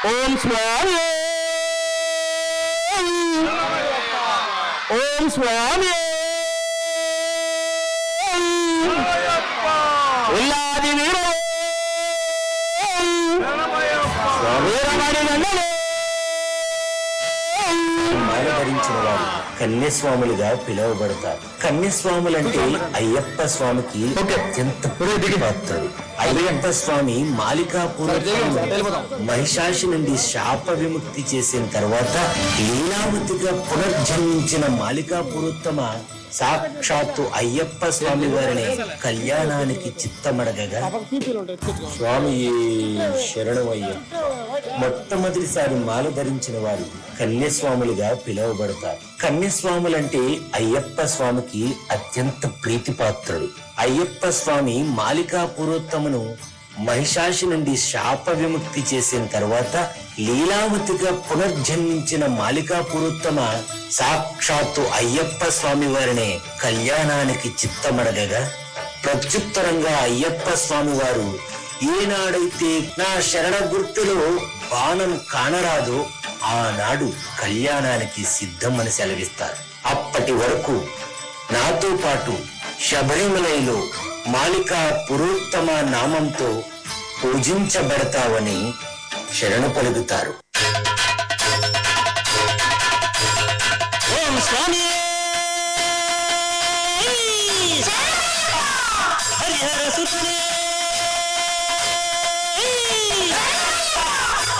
ఓం స్వామి ఓం స్వామి ఉల్లాది వీర మాల ధరించిన వారు కన్యస్వాములుగా పిలువబడతారు. కన్యస్వాములంటే అయ్యప్ప స్వామికి అత్యంత పాత్రుడు. అయ్యప్ప స్వామి మాలికాపురం మహిషాసి నుండి శాప విముక్తి చేసిన తర్వాత లీలావతిగా పునర్జన్మించిన మాలికాపురోత్తమ సాక్షాత్తు అయ్యప్ప స్వామి వారిని కళ్యాణానికి చిత్తమడగగా స్వామి శరణమయ్యప్ప మొట్టమొదటిసారి మాల ధరించిన వారు కన్యస్వాములుగా పిలువబడతారు. కన్యస్వాములంటే అయ్యప్ప స్వామికి అత్యంత ప్రీతిపాత్రుడు. అయ్యప్ప స్వామి మాలికాపురోత్తమును మహిషాసి నుండి శాప విముక్తి చేసిన తర్వాత లీలావతిగా పునర్జన్మించిన మాలికాపురోత్తమ సాక్షాత్తు అయ్యప్ప స్వామి వారిని కళ్యాణానికి చిత్తమడగగా ప్రత్యుత్తరంగా అయ్యప్ప స్వామి వారు ఏనాడైతే నా శరణ గుర్తులో బాణం కానరాదో ఆనాడు కళ్యాణానికి సిద్ధమని సెలవిస్తారు. అప్పటి వరకు నాతో పాటు శబరిమలలో మాలికా పురోత్తమ నామంతో పూజించబడతావని శరణు పలుకుతారు. ఓం స్వామి హరిహర సుతనే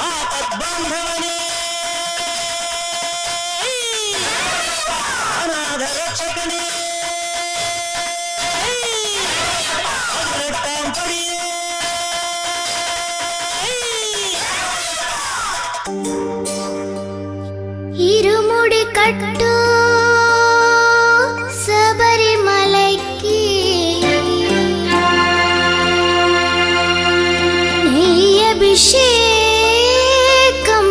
ఆపద్బాంధవనే అనాథ రక్షకనే ఇరుముడి కట్టు శబరిమలైకి అభిషేకం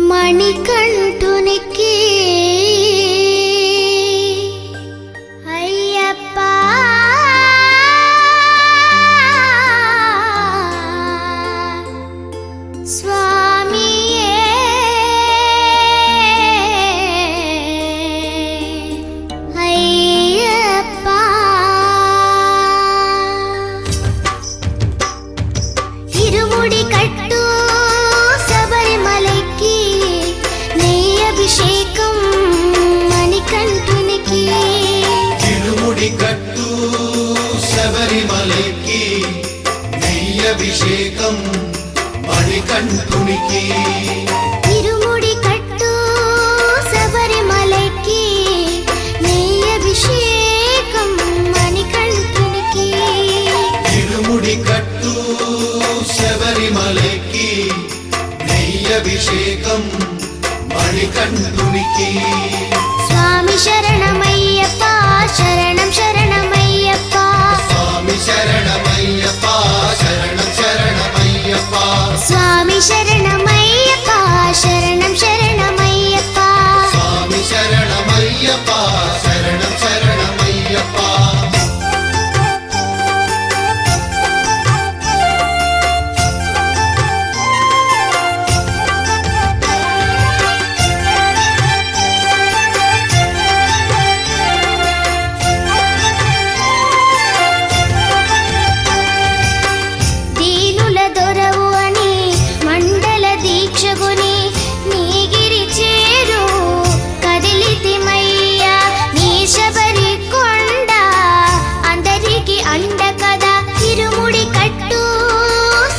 మణికంఠునికి అయ్యప్ప స్వామియే అయ్యప్ప ఇరుముడి కట్టు శబరిమలైకి నీ అభిషేకం మణికంఠునికి ఇరుముడి కట్టు శబరిమలైకి నెయ్యభిషేకం మణికంఠునికి ఇరుముడి కట్టు శబరిమలైకి నీ అభిషేకం మణికంఠునికి ఇరుముడి కట్టు శబరిమలైకి నెయ్యభిషేకం మణికంఠునికి స్వామి శరణమయ్యప్ప శరణం శరణమయ్యప్ప స్వామి శరణమయ్యప్ప శరణం శరణమయ్యప్ప స్వామి శరణమయ్యప్ప శరణం శరణమయ్యప్ప స్వామి శరణమయ్యప్ప శరణం శరణమయ్యప్ప దీనుల దొరవు అని మండల దీక్షగుని నీగిరి చేరు కదిలితిమయ్యా నీ శబరి కొండ అందరికి అండ కదా ఇరుముడి కట్టు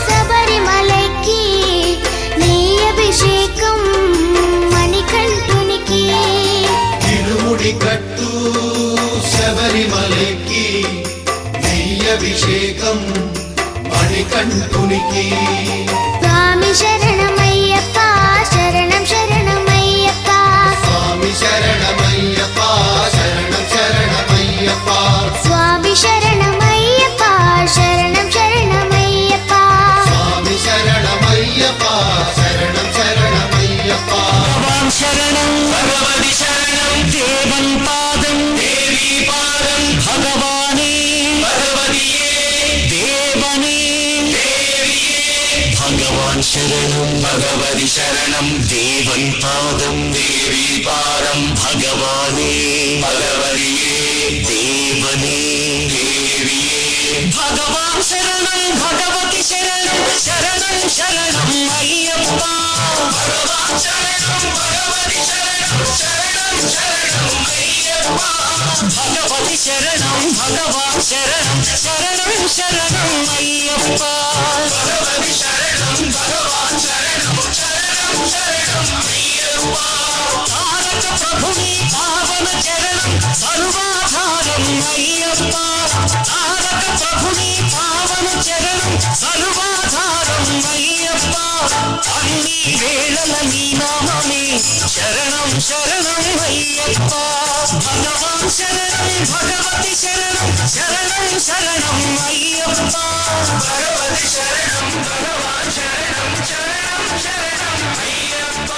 శబరిమలైకి నీ అభిషేకం మణికంఠునికి ఇరుముడి కట్టు శబరిమలైకి నెయ్యభిషేకం మణికంఠునికి స్వామి శరణమయ్యప్ప శరణం శరణమయ్యప్ప స్వామి శరణమయ్యప్ప శరణం శరణమయ్యప్ప స్వామి శరణమయ్యప్ప శరణం శరణమయ్యప్ప స్వామి శరణమయ్యప్ప శరణం శరణమయ్యప్ప భగవాన్ శరణం భగవతి శరణం దేవం పాదం దేవీ పాదం భగవాని భగవతియే దేవని దేవ శరణం భగవతి శరణం దేవన్ పాదం దేవీ పారం భగవానే భగవతియే దేవనే దేవియే భగవాన్ శరణం భగవతి శరణం శరణం శరణం అయ్యప్ప భగవాన్ శరణం భగవతి శరణం శరణం శరణం అయ్యప్ప భగవతి శరణం భగవాన్ శరణం శరణం శరణం అయ్యప్ప భగవతి శరణం భగవాన్ శరణం శరణం శరణం అయ్యప్ప తారక ప్రభుని పావన చరణం సర్వాధారం అయ్యప్ప తారక ప్రభుని పావన చరణం సర్వాధారం అయ్యప్ప అన్ని వేళల నీ నామమే శరణం శరణం అయ్యప్ప భగవాన్ శరణం భగవతి శరణం శరణం శరణం అయ్యప్ప భగవతి శరణం భగవాన్ శరణం శరణం శరణం అయ్యప్ప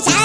Shut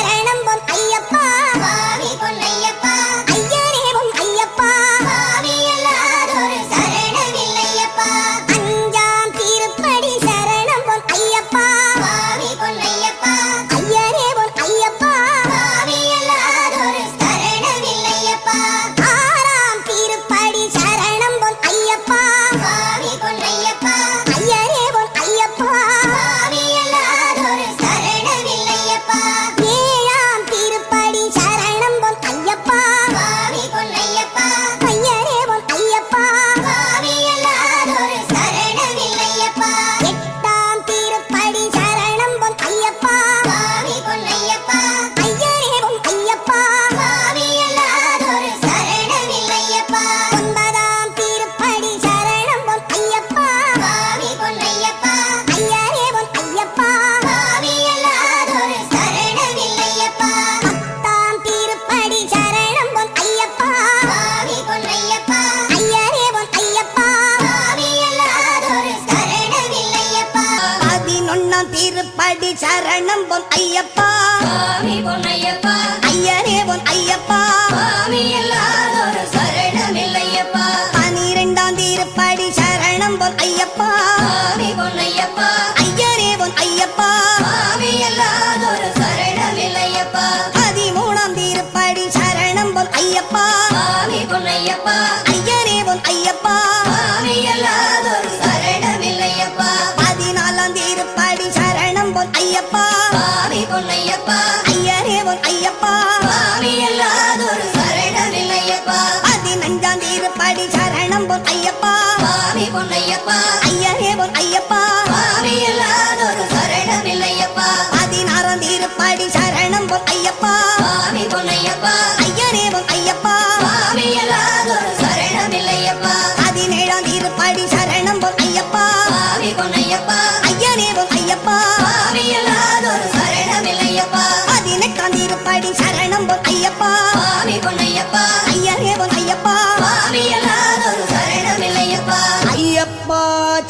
திருப்படி சரணம் பொன் ஐயப்பா சுவாமி பொன்னையப்பா ஐயரே பொன் ஐயப்பா சுவாமி எல்லாதொரு சரணமில்லையப்பா 12ஆம் திருப்படி சரணம் பொன் ஐயப்பா சுவாமி பொன்னையப்பா ஐயரே பொன் ஐயப்பா சுவாமி எல்லாதொரு சரணமில்லையப்பா 13ஆம் திருப்படி சரணம் பொன் ஐயப்பா சுவாமி பொன்னையப்பா ஐயரே பொன் ஐயப்பா சுவாமி எல்லாதொரு சரணமில்லையப்பா 14ஆம் திருப்படி சரணம் பொன் ஐயப்பா சுவாமி பொன்னையப்பா ஐயரே பொன் ஐயப்பா சுவாமி எல்லாதொரு சரணமில்லையப்பா 15ஆம் திருப்படி சரணம் பொன் ஐயப்பா சுவாமி பொன்னையப்பா ஐயரே பொன் ஐயப்பா சுவாமி எல்லாதொரு சரணமில்லையப்பா 16ஆம் திருப்படி சரணம் பொன் ஐயப்பா சுவாமி பொன்னையப்பா ஐயரே பொன் ஐயப்பா சுவாமி எல்லாதொரு சரணமில்லையப்பா 17ஆம் திருப்படி சரணம் பொன் ஐயப்பா சுவாமி பொன்னையப்பா ஐயரே பொன் ஐயப்பா சுவாமி எல்லாதொரு சரணமில்லையப்பா 18ஆம் திருப்படி சரணம் பொன் ஐயப்பா சுவாமி பொன்னையப்பா ஐயரே பொன் ஐயப்பா சுவாமி எல்லாதொரு சரணமில்லையப்பா ஐயப்பா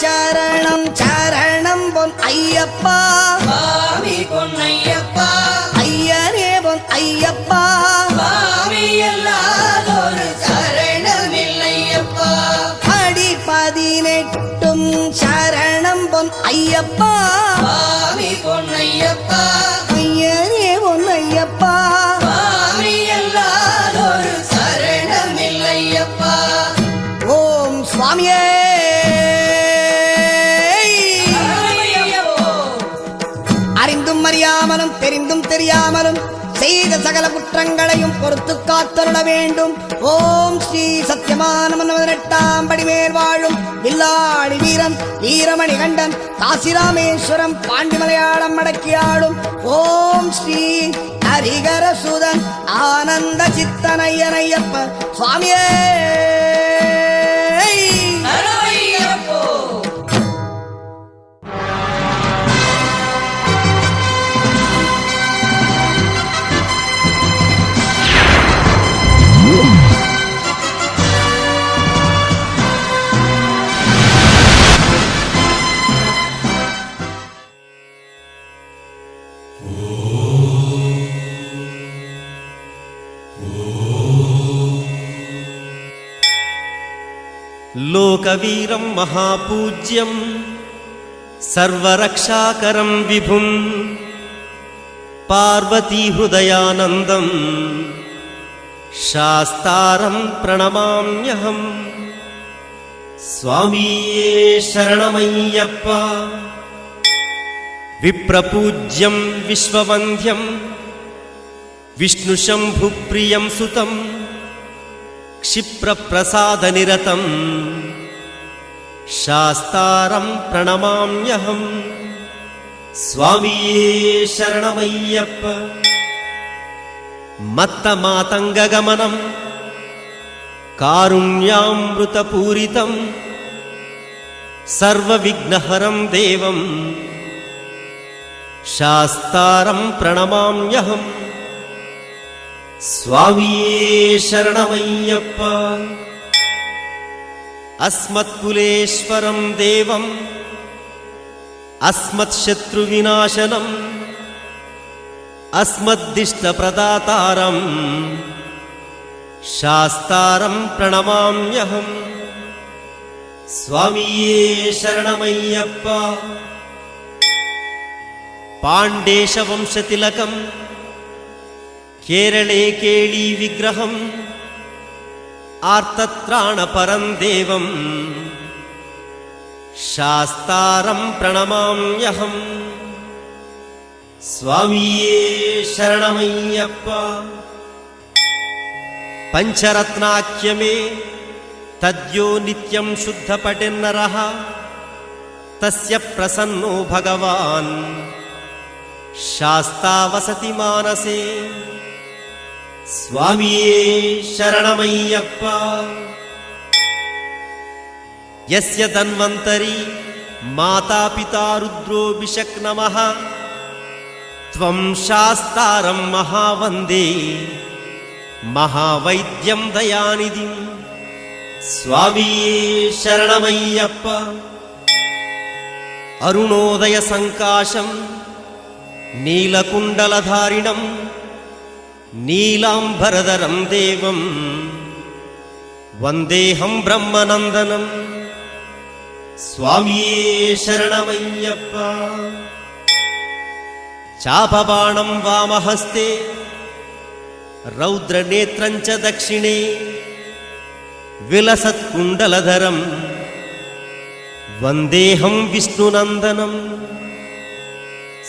சரணம் சரணம் பொன் ஐயப்பா சுவாமி பொன்னையப்பா ஐயரே பொன் ஐயப்பா சுவாமி எல்லாதொரு சரணமில்லையப்பா அடி 18ம் சரணம் பொன் ஐயப்பா சுவாமி பொன்னையப்பா ஐயரே பொன் ஐயப்பா சுவாமி எல்லாதொரு சரணமில்லையப்பா ஓம் சுவாமியே அறிந்தும் அறியாமலும் தெரிந்தும் தெரியாமலும் செய்த சகல குற்றங்களையும் பொறுத்து காத்தருள வேண்டும். ஓம் ஸ்ரீ சத்யமான 18ஆம் படிமேல் வாழும் வில்லாளி வீரன் வீரமணி கண்டன் காசிராமேஸ்வரம் பாண்டி மலையாளம் அடக்கியாடும் ஓம் ஸ்ரீ ஹரிகரசுதன் ஆனந்த சித்தனையனையப்ப சுவாமியே. లోకవీరం మహాపూజ్యం సర్వరక్షాకరం విభుం పార్వతీ హృదయానందం శాస్తారం ప్రణమామ్యహం. స్వామియే శరణమయ్యప్ప. విప్రపూజ్యం విశ్వవంద్యం విష్ణుశంభుప్రియం సుతం క్షిప్రప్రసాదనిరతం శాస్తారం ప్రణమామ్యహం. స్వామియే శరణమయ్యప్ప. మత్తమాతంగగమనం కారుణ్యామృతపూరితం సర్వవిఘ్నహరం దేవం శాస్తారం ప్రణమామ్యహం. స్వామియే శరణమయ్యప్ప. అస్మత్కులేశ్వరం దేవం అస్మత్శత్రువినాశనం అస్మద్దిష్టప్రదాతారం శాస్తారం ప్రణమామ్యహం. స్వామియే శరణమయ్యప్ప. పాండేశవంశతిలకం కేరళే కేళీ విగ్రహం ఆర్తత్రాణపరం దేవం శాస్తారం ప్రణమామ్యహం. స్వామియే శరణమయ్యప్ప. పంచరత్నాఖ్యమే తద్యో నిత్యం శుద్ధపఠెన్నరః తస్య ప్రసన్నో భగవాన్ శాస్తా వసతి మానసే. స్వామియే శరణమయ్యప్ప. యస్య ధన్వంతరి మాతాపితా రుద్రోభిషక్ నమః త్వం శాస్తారం మహావందే మహావైద్యం దయానిధిం. స్వామియే శరణమయ్యప్ప. అరుణోదయ సంకాశం నీలకుండలధారిణం నీలాంబరధరం దేవం వందేహం బ్రహ్మనందనం స్వామియే శరణమయ్యప్ప. చాపబాణం వామహస్తే రౌద్రనేత్రం చ దక్షిణే విలసత్కుండలధరం వందేహం విష్ణునందనం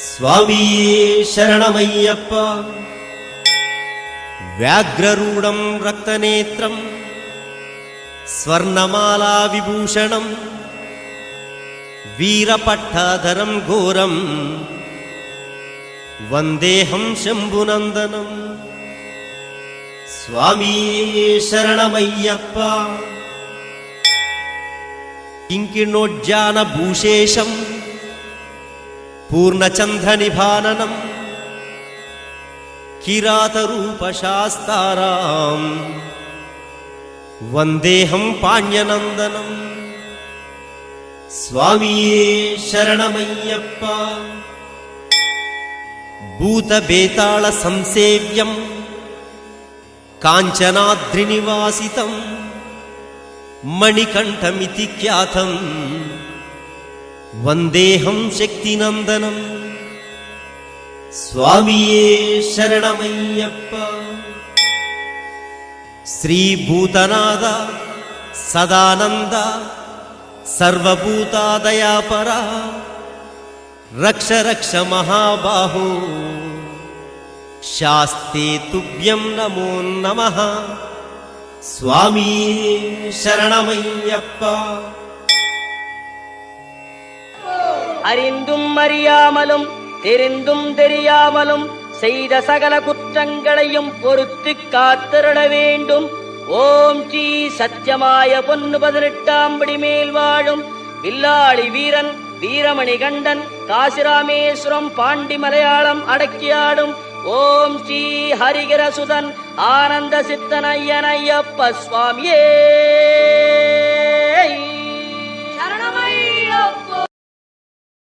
స్వామియే శరణమయ్యప్ప. వ్యాఘ్రరూఢం రక్తనేత్రం స్వర్ణమాలా విభూషణం వీరపట్టాధరం ఘోరం వందేహం శంభునందనం స్వామియే శరణమయ్యప్ప. కింకిణోజ్జానభూషేషం పూర్ణచంద్రనిభాననం కిరాతరూపశాస్తారాం వందేహం పాణ్యనందనం స్వామియే శరణమయ్యప్ప. భూతబేతాళ సంసేవ్యం కాంచనాద్రినివాసితం మణికంఠమితి ఖ్యాతం వందేహం శక్తినందనం స్వామియే శరణమయ్యప్ప. శ్రీభూతనాథ సదానంద సర్వభూతాదయాపర రక్ష రక్ష మహాబాహో శాస్తే తుభ్యం నమో నమః స్వామియే శరణమయ్యప్ప. அறிந்தும் அறியாமலும் தெரிந்தும் தெரியாமலும் செய்த சகல குற்றங்களையும் பொறுத்து காத்திருட வேண்டும். ஓம் ஸ்ரீ சத்தியமாய பொன்னு 18ஆம் படி மேல் வாழும் வில்லாளி வீரன் வீரமணி கண்டன் காசிராமேஸ்வரம் பாண்டி மலையாளம் அடக்கியாடும் ஓம் ஸ்ரீ ஹரிகரசுதன் ஆனந்த சித்தனையனையப்ப சுவாமியே.